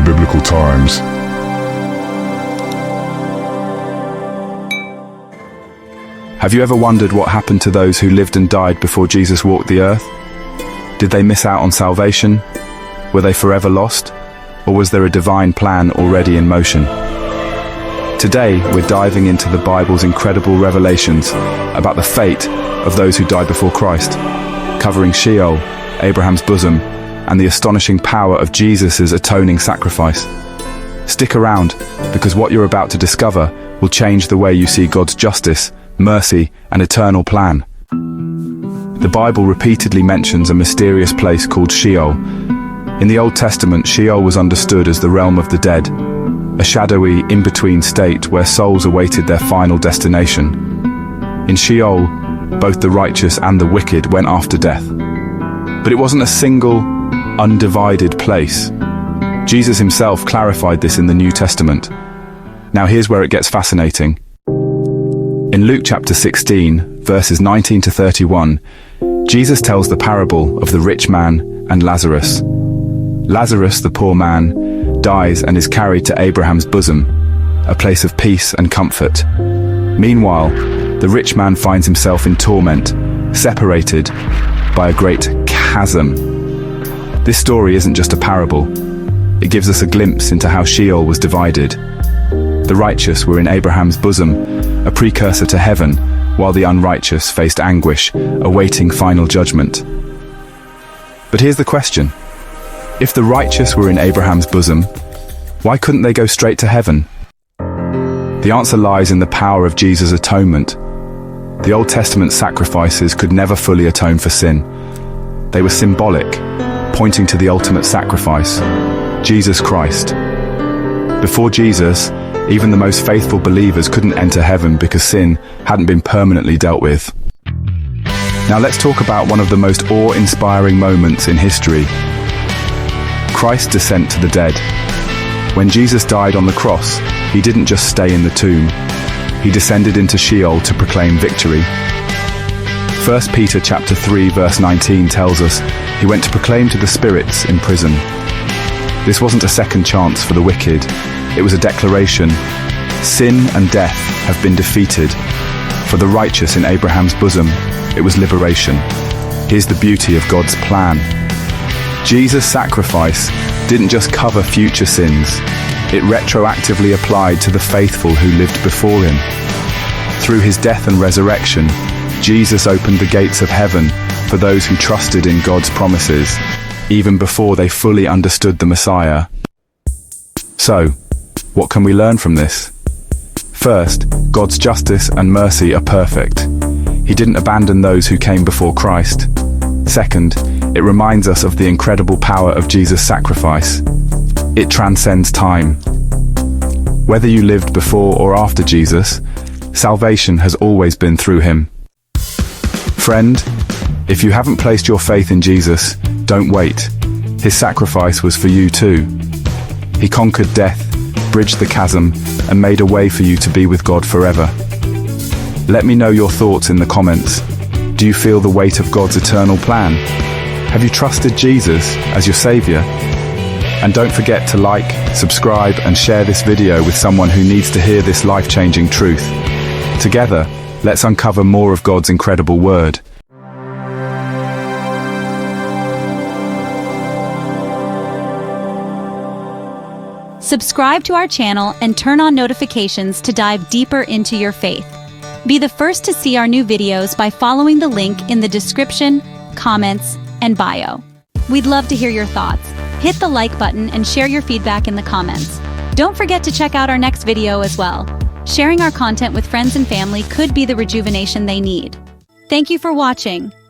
biblical times. Have you ever wondered what happened to those who lived and died before Jesus walked the earth? Did they miss out on salvation? Were they forever lost? Or was there a divine plan already in motion? Today, we're diving into the Bible's incredible revelations about the fate of those who died before Christ, covering Sheol, Abraham's bosom, and the astonishing power of Jesus' atoning sacrifice. Stick around, because what you're about to discover will change the way you see God's justice, mercy, and eternal plan. The Bible repeatedly mentions a mysterious place called Sheol. In the Old Testament, Sheol was understood as the realm of the dead, a shadowy, in-between state where souls awaited their final destination. In Sheol, both the righteous and the wicked went after death. But it wasn't a single, undivided place. Jesus himself clarified this in the New Testament. Now here's where it gets fascinating. In Luke chapter 16, verses 19 to 31, Jesus tells the parable of the rich man and Lazarus. Lazarus, the poor man, dies and is carried to Abraham's bosom, a place of peace and comfort. Meanwhile, the rich man finds himself in torment, separated by a great chasm. This story isn't just a parable. It gives us a glimpse into how Sheol was divided. The righteous were in Abraham's bosom, a precursor to heaven, while the unrighteous faced anguish, awaiting final judgment. But here's the question. If the righteous were in Abraham's bosom, why couldn't they go straight to heaven? The answer lies in the power of Jesus' atonement. The Old Testament sacrifices could never fully atone for sin. They were symbolic, pointing to the ultimate sacrifice, Jesus Christ. Before Jesus, even the most faithful believers couldn't enter heaven because sin hadn't been permanently dealt with. Now let's talk about one of the most awe-inspiring moments in history: Christ's descent to the dead. When Jesus died on the cross, he didn't just stay in the tomb. He descended into Sheol to proclaim victory. 1 Peter chapter 3 verse 19 tells us he went to proclaim to the spirits in prison. This wasn't a second chance for the wicked. It was a declaration. Sin and death have been defeated. For the righteous in Abraham's bosom, it was liberation. Here's the beauty of God's plan. Jesus' sacrifice didn't just cover future sins. It retroactively applied to the faithful who lived before him. Through his death and resurrection, Jesus opened the gates of heaven for those who trusted in God's promises, even before they fully understood the Messiah. So, what can we learn from this? First, God's justice and mercy are perfect. He didn't abandon those who came before Christ. Second, it reminds us of the incredible power of Jesus' sacrifice. It transcends time. Whether you lived before or after Jesus, salvation has always been through him. Friend, if you haven't placed your faith in Jesus, don't wait. His sacrifice was for you too. He conquered death, bridged the chasm, and made a way for you to be with God forever. Let me know your thoughts in the comments. Do you feel the weight of God's eternal plan? Have you trusted Jesus as your Savior? And don't forget to like, subscribe, and share this video with someone who needs to hear this life-changing truth. Together, let's uncover more of God's incredible word. Subscribe to our channel and turn on notifications to dive deeper into your faith. Be the first to see our new videos by following the link in the description, comments, and bio. We'd love to hear your thoughts. Hit the like button and share your feedback in the comments. Don't forget to check out our next video as well. Sharing our content with friends and family could be the rejuvenation they need. Thank you for watching.